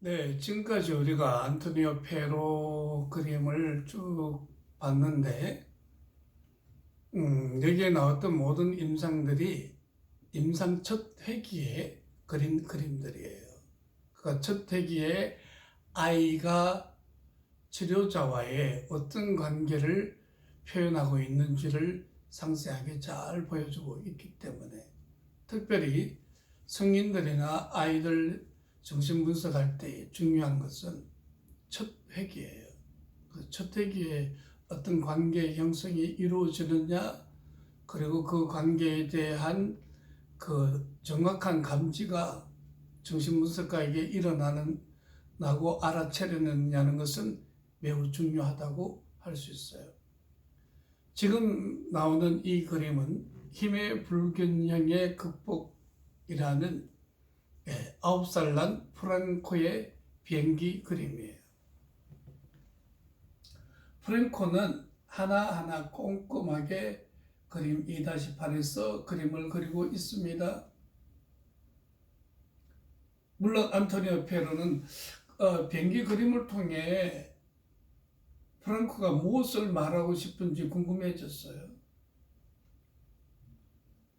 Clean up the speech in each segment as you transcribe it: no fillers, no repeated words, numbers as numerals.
네, 지금까지 우리가 안토니오 페로 그림을 쭉 봤는데, 여기에 나왔던 모든 임상들이 임상 첫 회기에 그린 그림들이에요. 그러니까 첫 회기에 아이가 치료자와의 어떤 관계를 표현하고 있는지를 상세하게 잘 보여주고 있기 때문에, 특별히 성인들이나 아이들 정신분석할 때 중요한 것은 첫 회기예요. 그 첫 회기에 어떤 관계 형성이 이루어지느냐, 그리고 그 관계에 대한 그 정확한 감지가 정신분석가에게 나고 알아채려느냐는 것은 매우 중요하다고 할 수 있어요. 지금 나오는 이 그림은 힘의 불균형의 극복이라는 9살 난 프랑코의 비행기 그림이에요. 프랑코는 하나하나 꼼꼼하게 그림 2-8에서 그림을 그리고 있습니다. 물론 안토니오 페로는 비행기 그림을 통해 프랑코가 무엇을 말하고 싶은지 궁금해졌어요.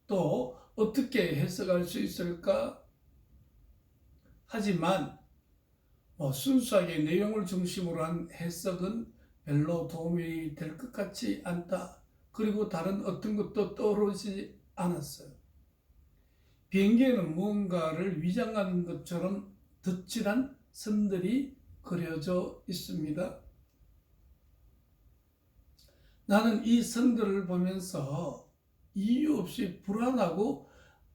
또 어떻게 해석할 수 있을까? 하지만 순수하게 내용을 중심으로 한 해석은 별로 도움이 될 것 같지 않다. 그리고 다른 어떤 것도 떠오르지 않았어요. 비행기에는 무언가를 위장하는 것처럼 덧칠한 선들이 그려져 있습니다. 나는 이 선들을 보면서 이유 없이 불안하고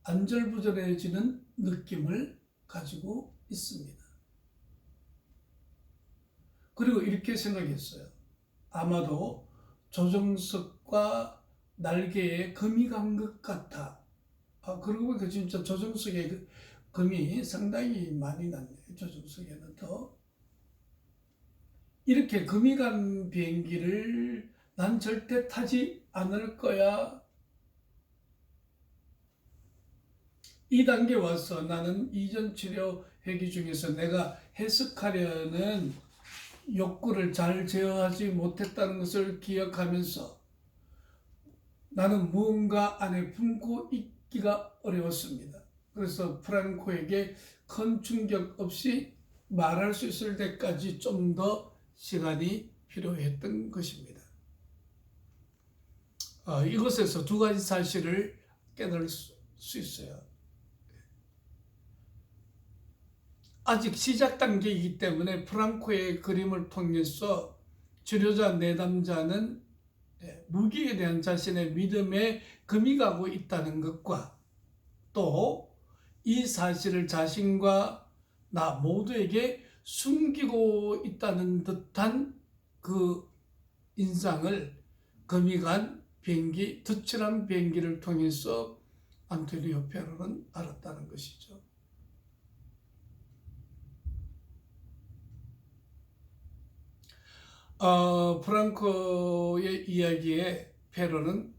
안절부절해지는 느낌을 가지고 있습니다. 그리고 이렇게 생각했어요. 아마도 조정석과 날개에 금이 간 것 같아. 그러고 보니까 진짜 조정석에 금이 상당히 많이 났네요. 조정석에는 더. 이렇게 금이 간 비행기를 난 절대 타지 않을 거야. 이 단계 와서 나는 이전 치료 회기 중에서 내가 해석하려는 욕구를 잘 제어하지 못했다는 것을 기억하면서 나는 무언가 안에 품고 있기가 어려웠습니다. 그래서 프랑코에게 큰 충격 없이 말할 수 있을 때까지 좀 더 시간이 필요했던 것입니다. 이것에서 두 가지 사실을 깨달을 수 있어요. 아직 시작 단계이기 때문에 프랑코의 그림을 통해서 치료자 내담자는 무기에 대한 자신의 믿음에 금이 가고 있다는 것과 또 이 사실을 자신과 나 모두에게 숨기고 있다는 듯한 그 인상을 금이 간 비행기, 덧칠한 비행기를 통해서 안토니오 페로는 알았다는 것이죠. 프랑코의 이야기에 페로는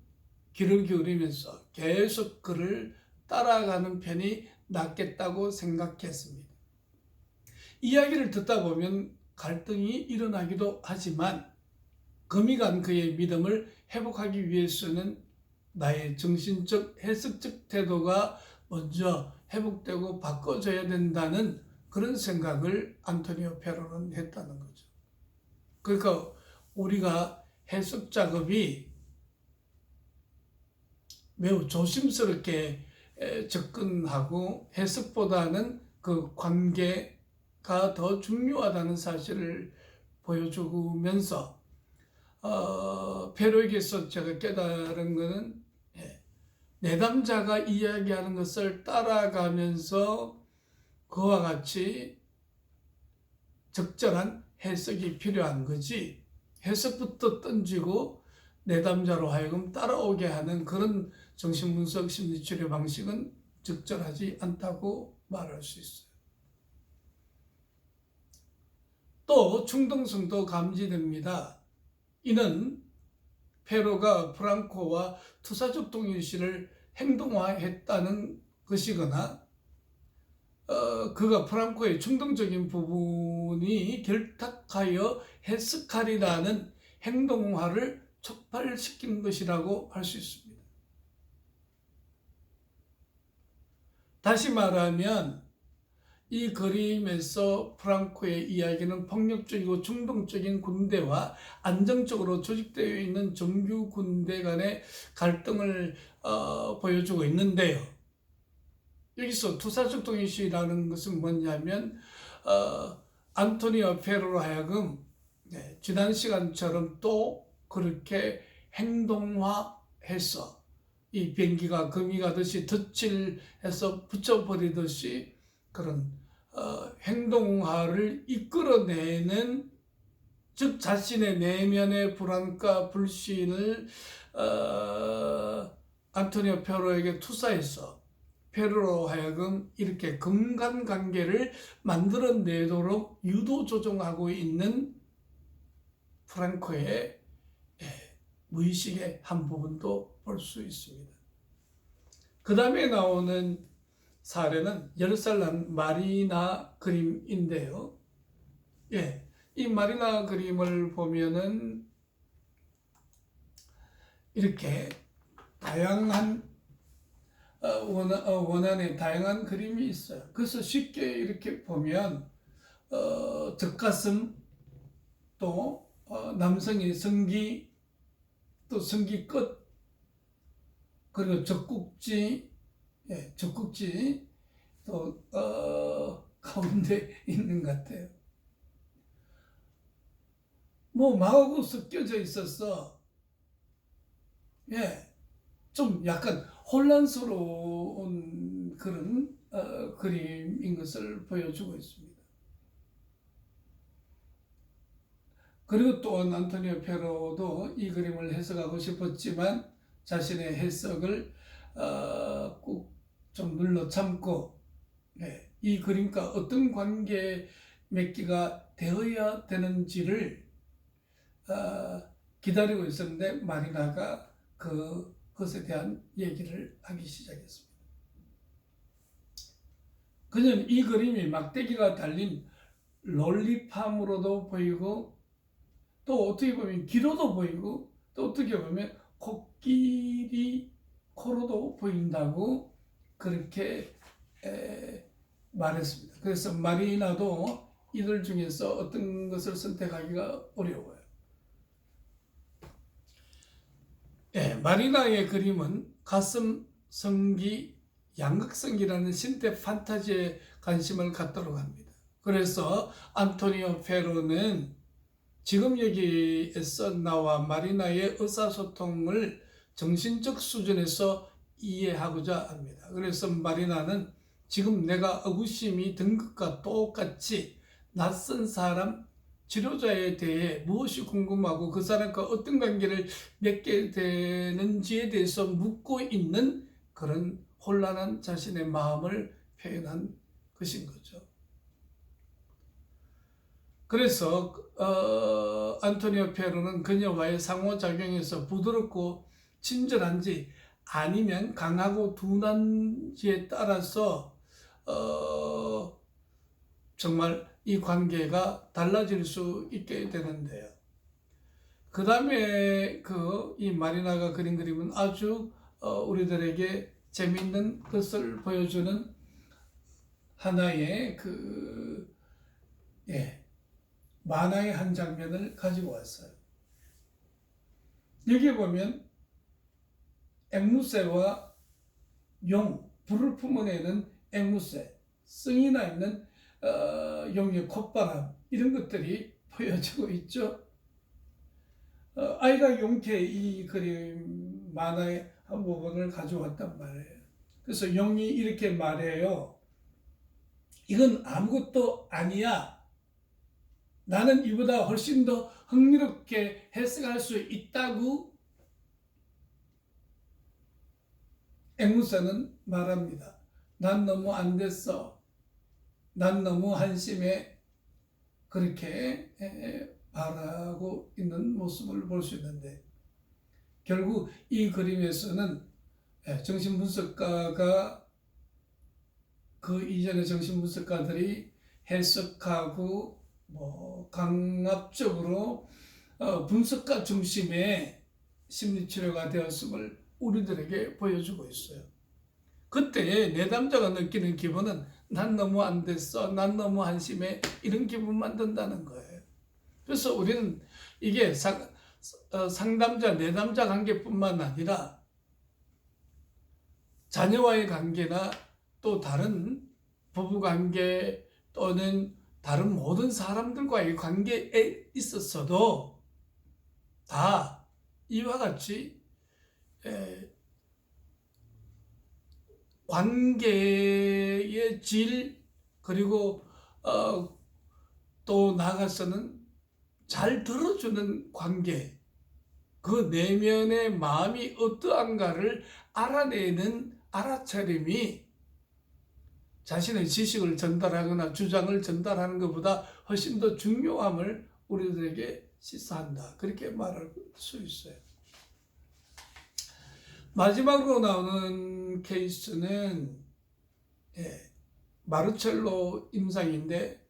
귀를 기울이면서 계속 그를 따라가는 편이 낫겠다고 생각했습니다. 이야기를 듣다 보면 갈등이 일어나기도 하지만 금이 간 그의 믿음을 회복하기 위해서는 나의 정신적, 해석적 태도가 먼저 회복되고 바꿔줘야 된다는 그런 생각을 안토니오 페로는 했다는 거죠. 그러니까 우리가 해석 작업이 매우 조심스럽게 접근하고 해석보다는 그 관계가 더 중요하다는 사실을 보여주면서 페로에게서 제가 깨달은 것은 내담자가 이야기하는 것을 따라가면서 그와 같이 적절한 해석이 필요한 거지, 해석부터 던지고 내담자로 하여금 따라오게 하는 그런 정신분석 심리치료 방식은 적절하지 않다고 말할 수 있어요. 또 충동성도 감지됩니다. 이는 페로가 프랑코와 투사적 동일시를 행동화했다는 것이거나 그가 프랑코의 충동적인 부분이 결탁하여 헤스칼이라는 행동화를 촉발시킨 것이라고 할 수 있습니다. 다시 말하면 이 그림에서 프랑코의 이야기는 폭력적이고 충동적인 군대와 안정적으로 조직되어 있는 정규 군대 간의 갈등을 보여주고 있는데요. 여기서 투사적 동일시라는 것은 뭐냐면 안토니오 페로로 하여금 지난 시간처럼 또 그렇게 행동화해서 이 비행기가 금이 가듯이 덧칠해서 붙여버리듯이 그런 행동화를 이끌어내는, 즉 자신의 내면의 불안과 불신을 안토니오 페로에게 투사해서 페로로 하여금 이렇게 금간관계를 만들어내도록 유도조종하고 있는 프랑코의 무의식의 한 부분도 볼 수 있습니다. 그 다음에 나오는 사례는 10살 난 마리나 그림인데요. 이 마리나 그림을 보면은 이렇게 다양한 원안에 다양한 그림이 있어요. 그래서 쉽게 이렇게 보면 젖가슴, 또 남성의 성기, 또 성기 끝, 그리고 젖꼭지, 젖꼭지 또 가운데 있는 것 같아요. 뭐 마하고 섞여져 있어서 좀 약간 혼란스러운 그런 그림인 것을 보여주고 있습니다. 그리고 또한 안토니오 페로도 이 그림을 해석하고 싶었지만 자신의 해석을 꼭 좀 눌러 참고 이 그림과 어떤 관계 맺기가 되어야 되는지를 기다리고 있었는데 마리나가 그것에 대한 얘기를 하기 시작했습니다. 그녀는 이 그림이 막대기가 달린 롤리팜으로도 보이고, 또 어떻게 보면 기로도 보이고, 또 어떻게 보면 코끼리 코로도 보인다고 그렇게 말했습니다. 그래서 마리나도 이들 중에서 어떤 것을 선택하기가 어려워요. 마리나의 그림은 가슴, 성기, 양극성기라는 신대 판타지에 관심을 갖도록 합니다. 그래서 안토니오 페로는 지금 여기에서 나와 마리나의 의사소통을 정신적 수준에서 이해하고자 합니다. 그래서 마리나는 지금 내가 의구심이 든 것과 똑같이 낯선 사람, 치료자에 대해 무엇이 궁금하고 그 사람과 어떤 관계를 맺게 되는지에 대해서 묻고 있는 그런 혼란한 자신의 마음을 표현한 것인 거죠. 그래서 안토니오 페로는 그녀와의 상호작용에서 부드럽고 친절한지 아니면 강하고 둔한지에 따라서 정말 이 관계가 달라질 수 있게 되는데요. 그 다음에 이 마리나가 그린 그림은 아주 우리들에게 재미있는 것을 보여주는 하나의 만화의 한 장면을 가지고 왔어요. 여기에 보면 앵무새와 용, 불을 품어내는 앵무새, 승이 나 있는 용의 콧바람, 이런 것들이 보여지고 있죠. 아이가 용케 이 그림 만화의 한 부분을 가져왔단 말이에요. 그래서 용이 이렇게 말해요. 이건 아무것도 아니야. 나는 이보다 훨씬 더 흥미롭게 해석할 수 있다고 앵무새는 말합니다. 난 너무 안 됐어. 난 너무 한심해. 그렇게 말하고 있는 모습을 볼 수 있는데, 결국 이 그림에서는 정신분석가가 그 이전의 정신분석가들이 해석하고 강압적으로 분석가 중심의 심리치료가 되었음을 우리들에게 보여주고 있어요. 그때 내담자가 느끼는 기분은 난 너무 안 됐어, 난 너무 한심해, 이런 기분만 든다는 거예요. 그래서 우리는 이게 상담자, 내담자 관계뿐만 아니라 자녀와의 관계나 또 다른 부부관계 또는 다른 모든 사람들과의 관계에 있어서도 다 이와 같이 관계의 질, 그리고 또 나아가서는 잘 들어주는 관계, 그 내면의 마음이 어떠한가를 알아내는 알아차림이 자신의 지식을 전달하거나 주장을 전달하는 것보다 훨씬 더 중요함을 우리들에게 시사한다. 그렇게 말할 수 있어요. 마지막으로 나오는 케이스는 마르첼로 임상인데,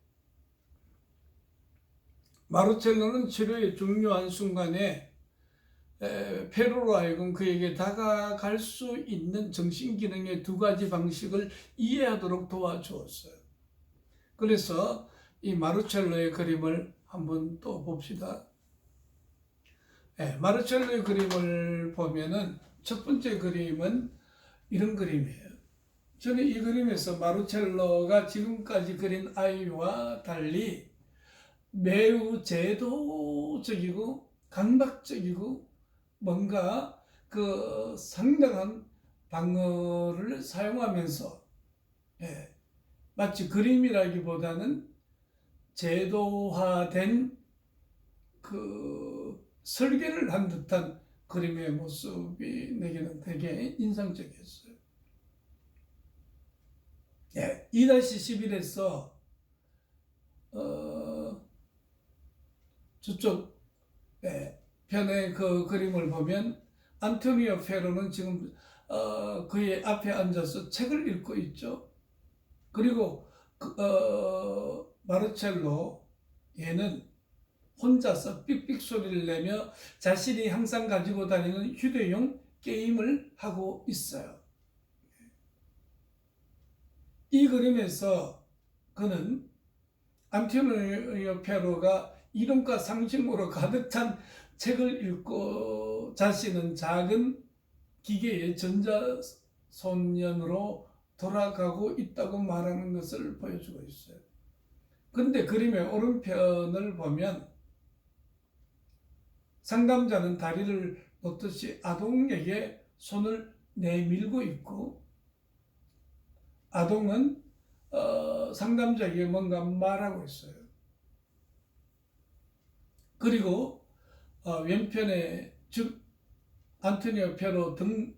마르첼로는 치료의 중요한 순간에 페루로 하여금 그에게 다가갈 수 있는 정신기능의 두 가지 방식을 이해하도록 도와주었어요. 그래서 이 마르첼로의 그림을 한번 또 봅시다. 마르첼로의 그림을 보면은 첫 번째 그림은 이런 그림이에요. 저는 이 그림에서 마르첼로가 지금까지 그린 아이와 달리 매우 제도적이고 강박적이고 뭔가 그 상당한 방어를 사용하면서 마치 그림이라기보다는 제도화된 그 설계를 한 듯한 그림의 모습이 내게는 되게 인상적이었어요. 2-11에서 저쪽 편의 그 그림을 보면 안토니오 페로는 지금 그의 앞에 앉아서 책을 읽고 있죠. 그리고 마르첼로 얘는 혼자서 삑삑 소리를 내며 자신이 항상 가지고 다니는 휴대용 게임을 하고 있어요. 이 그림에서 그는 안토니오 페로가 이론과 상식으로 가득 찬 책을 읽고 자신은 작은 기계의 전자손년으로 돌아가고 있다고 말하는 것을 보여주고 있어요. 근데 그림의 오른편을 보면 상담자는 다리를 놓듯이 아동에게 손을 내밀고 있고, 아동은 상담자에게 뭔가 말하고 있어요. 그리고 왼편에, 즉 안토니오 페로 등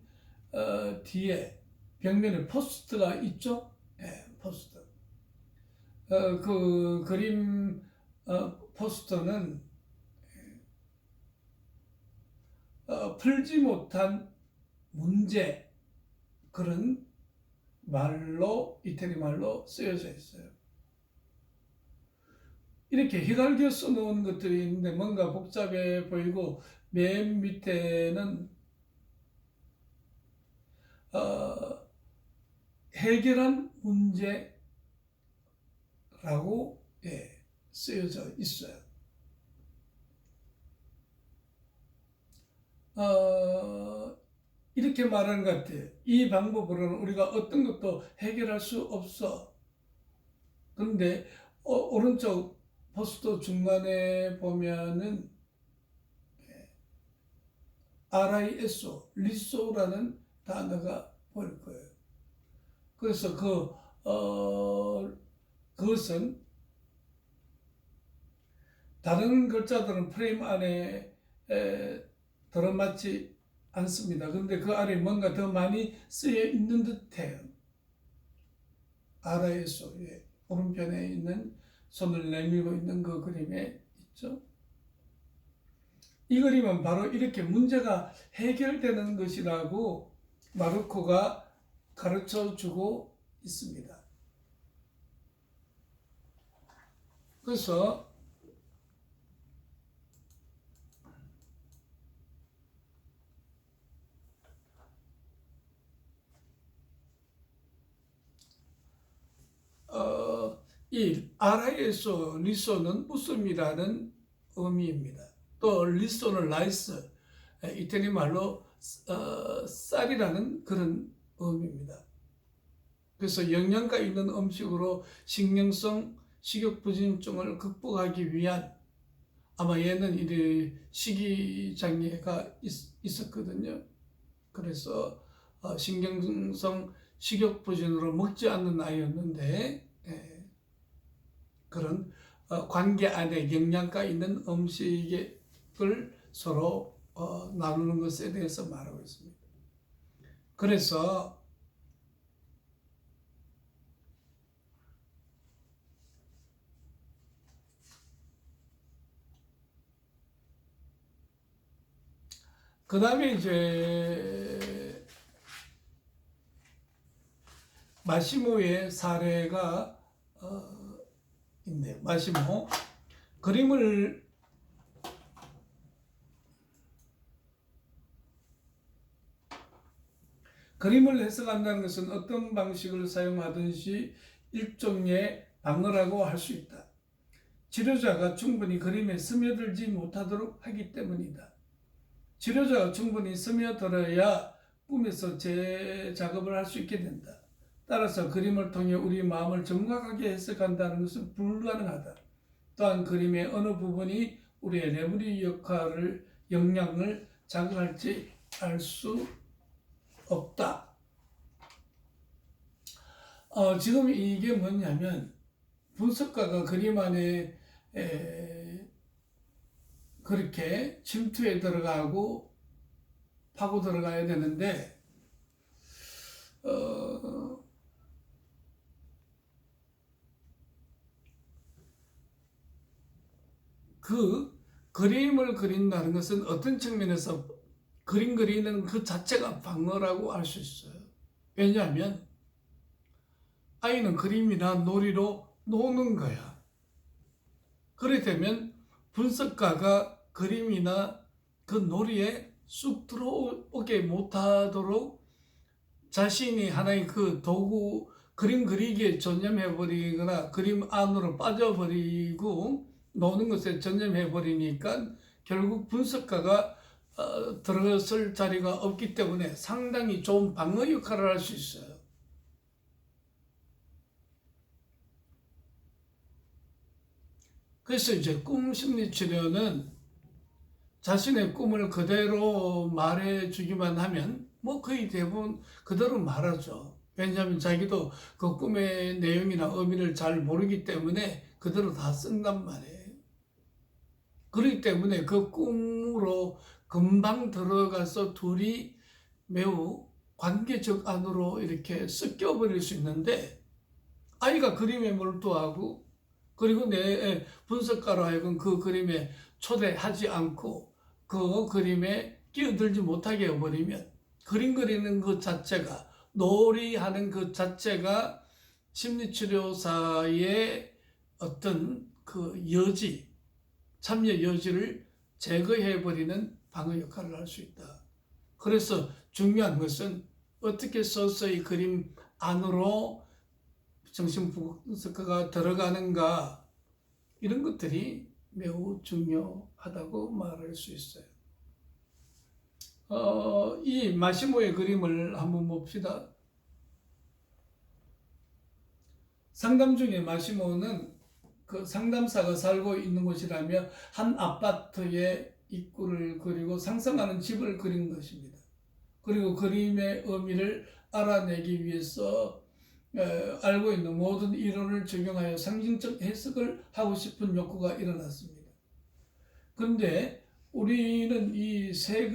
뒤에 벽면에 포스트가 있죠. 포스트. 그 그림 포스터는 풀지 못한 문제, 그런 말로, 이태리 말로 쓰여져 있어요. 이렇게 휘갈겨 써놓은 것들이 있는데 뭔가 복잡해 보이고, 맨 밑에는 해결한 문제라고 쓰여져 있어요. 이렇게 말하는 것 같아요. 이 방법으로는 우리가 어떤 것도 해결할 수 없어. 그런데 오른쪽 포스터 중간에 보면은 RISO, 리소라는 단어가 보일 거예요. 그래서 그것은 다른 글자들은 프레임 안에 들어맞지 않습니다. 그런데 그 안에 뭔가 더 많이 쓰여 있는 듯해요. RISO의 오른편에 있는 손을 내밀고 있는 그 그림에 있죠. 이 그림은 바로 이렇게 문제가 해결되는 것이라고 마르코가 가르쳐 주고 있습니다. 그래서 이 아라에서 리소는 웃음이라는 의미입니다. 또 리소는 라이스, 이태리 말로 쌀이라는 그런 의미입니다. 그래서 영양가 있는 음식으로 식량성 식욕부진증을 극복하기 위한, 아마 얘는 이 식이장애가 있었거든요. 그래서 신경성 식욕부진으로 먹지 않는 아이였는데, 그런 관계 안에 영양가 있는 음식을 서로 나누는 것에 대해서 말하고 있습니다. 그래서 그 다음에 이제 마시모의 사례가 있네요. 마시모 그림을 해석한다는 것은 어떤 방식을 사용하든지 일종의 방어라고 할 수 있다. 치료자가 충분히 그림에 스며들지 못하도록 하기 때문이다. 치료자가 충분히 스며들어야 꿈에서 재작업을 할 수 있게 된다. 따라서 그림을 통해 우리 마음을 정확하게 해석한다는 것은 불가능하다. 또한 그림의 어느 부분이 우리의 레무리 영향을 자극할지 알 수 없다. 지금 이게 뭐냐면 분석가가 그림 안에 그렇게 침투에 들어가고 파고 들어가야 되는데 그 그림을 그린다는 것은 어떤 측면에서 그림 그리는 그 자체가 방어라고 할 수 있어요. 왜냐하면 아이는 그림이나 놀이로 노는 거야. 그렇게 되면 분석가가 그림이나 그 놀이에 쑥 들어오게 못하도록 자신이 하나의 그 도구, 그림 그리기에 전념해버리거나 그림 안으로 빠져버리고 노는 것에 전념해버리니까 결국 분석가가 들어설 자리가 없기 때문에 상당히 좋은 방어 역할을 할 수 있어요. 그래서 이제 꿈 심리 치료는 자신의 꿈을 그대로 말해주기만 하면 뭐 거의 대부분 그대로 말하죠. 왜냐하면 자기도 그 꿈의 내용이나 의미를 잘 모르기 때문에 그대로 다 쓴단 말이에요. 그렇기 때문에 그 꿈으로 금방 들어가서 둘이 매우 관계적 안으로 이렇게 섞여버릴 수 있는데, 아이가 그림에 몰두하고 그리고 내 분석가로 하여금 그 그림에 초대하지 않고 그 그림에 끼어들지 못하게 해버리면 그림 그리는 그 자체가, 놀이하는 그 자체가 심리치료사의 어떤 그 여지, 참여 여지를 제거해버리는 방어 역할을 할 수 있다. 그래서 중요한 것은 어떻게 서서히 그림 안으로 정신분석가가 들어가는가, 이런 것들이 매우 중요하다고 말할 수 있어요. 이 마시모의 그림을 한번 봅시다. 상담 중에 마시모는 그 상담사가 살고 있는 곳이라며 한 아파트의 입구를 그리고 상상하는 집을 그린 것입니다. 그리고 그림의 의미를 알아내기 위해서 알고 있는 모든 이론을 적용하여 상징적 해석을 하고 싶은 욕구가 일어났습니다. 그런데 우리는 이 세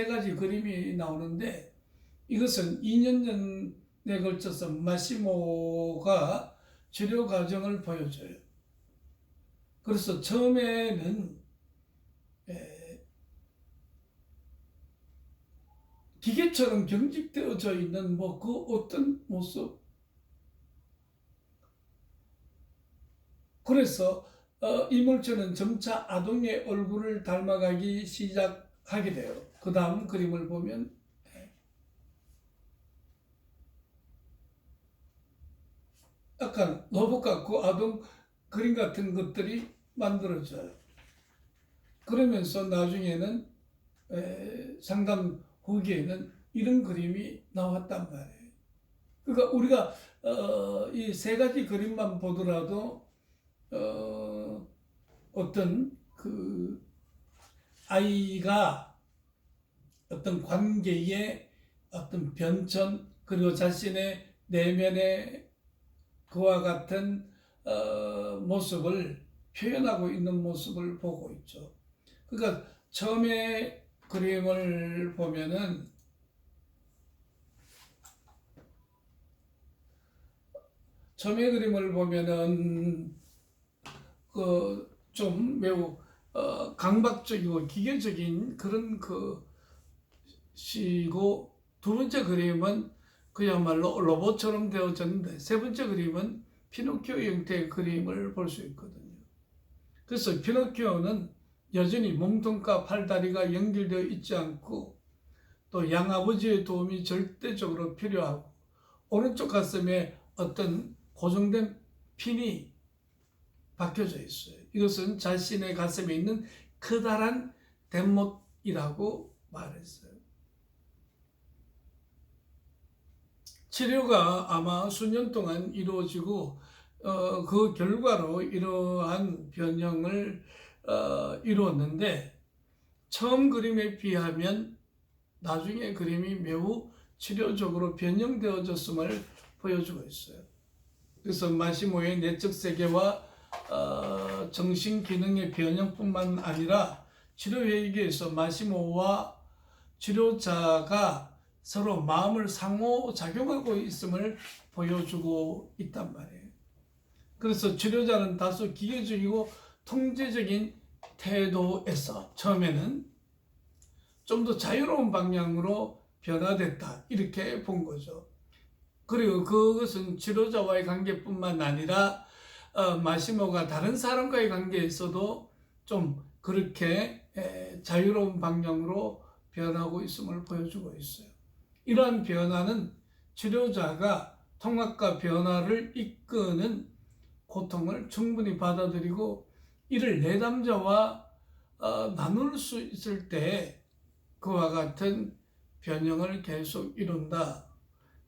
가지 그림이 나오는데 이것은 2년에 걸쳐서 마시모가 치료 과정을 보여줘요. 그래서 처음에는 기계처럼 경직되어져 있는 뭐 그 어떤 모습, 그래서 이물질은 점차 아동의 얼굴을 닮아가기 시작하게 돼요. 그 다음 그림을 보면 약간 로봇 같고 아동 그림 같은 것들이 만들어져요. 그러면서 나중에는 상담 후기에는 이런 그림이 나왔단 말이에요. 그러니까 우리가 이 세 가지 그림만 보더라도 어떤 그 아이가 어떤 관계의 어떤 변천 그리고 자신의 내면의 그와 같은 모습을 표현하고 있는 모습을 보고 있죠. 그러니까 처음에 그림을 보면은 그 좀 매우 강박적이고 기계적인 그런 그 시고, 두 번째 그림은 그야말로 로봇처럼 되어졌는데, 세 번째 그림은 피노키오 형태의 그림을 볼 수 있거든요. 그래서 피노키오는 여전히 몸통과 팔다리가 연결되어 있지 않고 또 양아버지의 도움이 절대적으로 필요하고 오른쪽 가슴에 어떤 고정된 핀이 박혀져 있어요. 이것은 자신의 가슴에 있는 커다란 대못이라고 말했어요. 치료가 아마 수년 동안 이루어지고 그 결과로 이러한 변형을 이루었는데, 처음 그림에 비하면 나중에 그림이 매우 치료적으로 변형되어졌음을 보여주고 있어요. 그래서 마시모의 내적 세계와 정신 기능의 변형뿐만 아니라 치료 회의에서 마시모와 치료자가 서로 마음을 상호작용하고 있음을 보여주고 있단 말이에요. 그래서 치료자는 다소 기계적이고 통제적인 태도에서 처음에는 좀 더 자유로운 방향으로 변화됐다, 이렇게 본 거죠. 그리고 그것은 치료자와의 관계뿐만 아니라 마시모가 다른 사람과의 관계에서도 좀 그렇게 자유로운 방향으로 변하고 있음을 보여주고 있어요. 이러한 변화는 치료자가 통합과 변화를 이끄는 고통을 충분히 받아들이고 이를 내담자와 나눌 수 있을 때 그와 같은 변형을 계속 이룬다.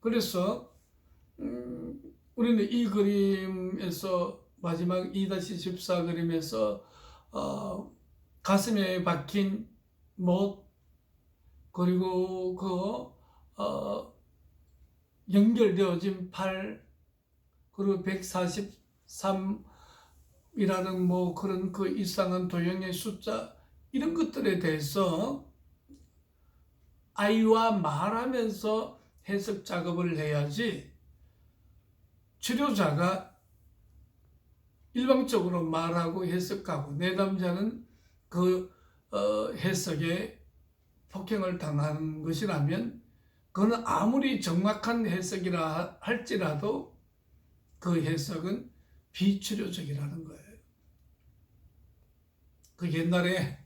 그래서 우리는 이 그림에서 마지막 2-14 그림에서 가슴에 박힌 못, 그리고 연결되어진 팔, 그리고 143이라는 뭐 그런 그 이상한 도형의 숫자, 이런 것들에 대해서 아이와 말하면서 해석 작업을 해야지, 치료자가 일방적으로 말하고 해석하고 내담자는 그 해석에 폭행을 당하는 것이라면 그건 아무리 정확한 해석이라 할지라도 그 해석은 비치료적이라는 거예요. 그 옛날에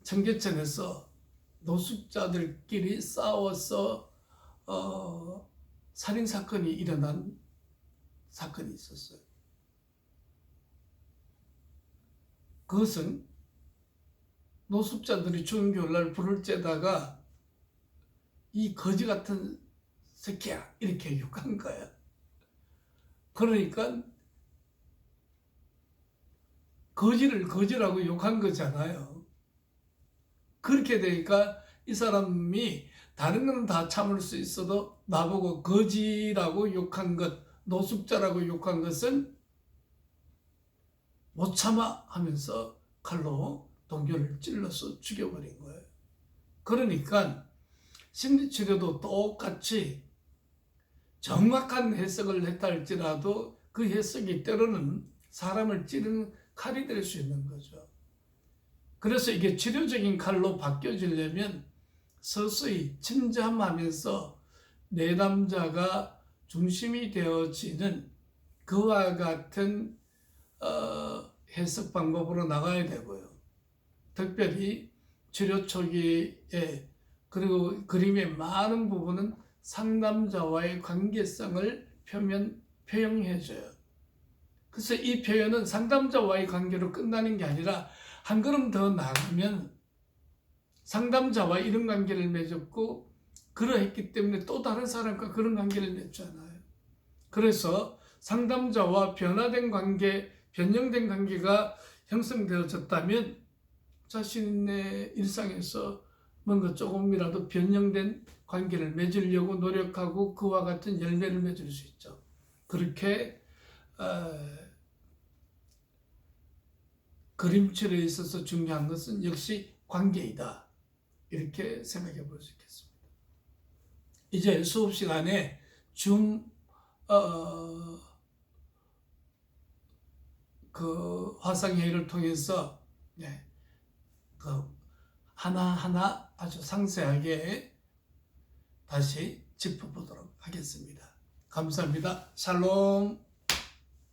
청계천에서 노숙자들끼리 싸워서 살인사건이 일어난 사건이 있었어요. 그것은 노숙자들이 추운 겨울날 불을 쬐다가 이 거지 같은 새끼야 이렇게 욕한 거야. 그러니까 거지를 거지라고 욕한 거잖아요. 그렇게 되니까 이 사람이 다른 건 다 참을 수 있어도 나보고 거지라고 욕한 것, 노숙자라고 욕한 것은 못 참아 하면서 칼로 동료를 찔러서 죽여버린 거예요. 그러니까 심리치료도 똑같이 정확한 해석을 했다 할지라도 그 해석이 때로는 사람을 찌르는 칼이 될 수 있는 거죠. 그래서 이게 치료적인 칼로 바뀌어지려면 서서히 침잠하면서 내담자가 중심이 되어지는 그와 같은 해석 방법으로 나가야 되고요. 특별히 치료 초기에 그리고 그림의 많은 부분은 상담자와의 관계성을 표현해줘요. 그래서 이 표현은 상담자와의 관계로 끝나는 게 아니라 한 걸음 더 나가면 상담자와 이런 관계를 맺었고 그러했기 때문에 또 다른 사람과 그런 관계를 맺잖아요. 그래서 상담자와 변화된 관계, 변형된 관계가 형성되어졌다면 자신의 일상에서 뭔가 조금이라도 변형된 관계를 맺으려고 노력하고 그와 같은 열매를 맺을 수 있죠. 그렇게 그림치료에 있어서 중요한 것은 역시 관계이다. 이렇게 생각해 볼 수 있겠습니다. 이제 수업 시간에 그 화상회의를 통해서 그 하나하나 아주 상세하게 다시 짚어보도록 하겠습니다. 감사합니다. 샬롬.